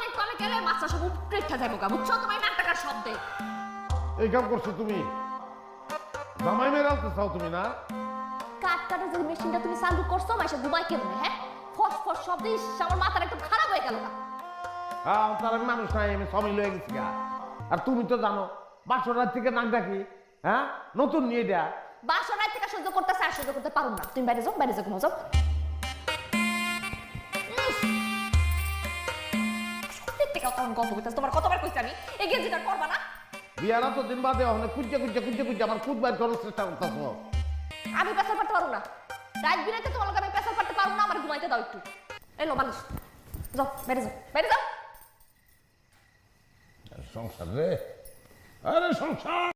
ফুলদানির তলে গেলে মাছটা সব উপরে উঠে যাবো গা, বুঝছো? তোমার নাক টাকার শব্দে এই কাম করছো তুমি, জামাই মেরে আনতে চাও তুমি না? কাট কাটা যে মেশিনটা তুমি চালু করছো মাসে ঘুমাই কেমনে? হ্যাঁ, ফস ফস শব্দে আমার মাথাটা একদম খারাপ হয়ে গেল না। হ্যাঁ, তার আমি মানুষ নাই, আমি সবই লয়ে গেছি গা। আর তুমি তো জানো বাসর রাত থেকে নাক ডাকি, হ্যাঁ নতুন নিয়ে দেয়া। বাসর রাত থেকে সহ্য করতেছে আর সহ্য করতে পারো না। তুমি বাইরে যাও, বাইরে যাও, ঘুমাও যাও। গল্প করতেছ, তোমার কতবার কইছি আমি এই গেঞ্জিটা করবা না। বিয়ার তো দিন বাদে অনেক কুজ্জা কুজ্জা কুজ্জা কুজ্জা আমার খুদ বাইর করার চেষ্টা করতেছো। আমি পেশাল পারতে পারবো না, রাত বিরাতে তোমার লোক আমি পেশাল পারতে পারবো না। আমার ঘুমাইতে দাও একটু। এলো বালিশ, যাও বাইরে যাও, বাইরে যাও। সংসার রে, আরে সংসার।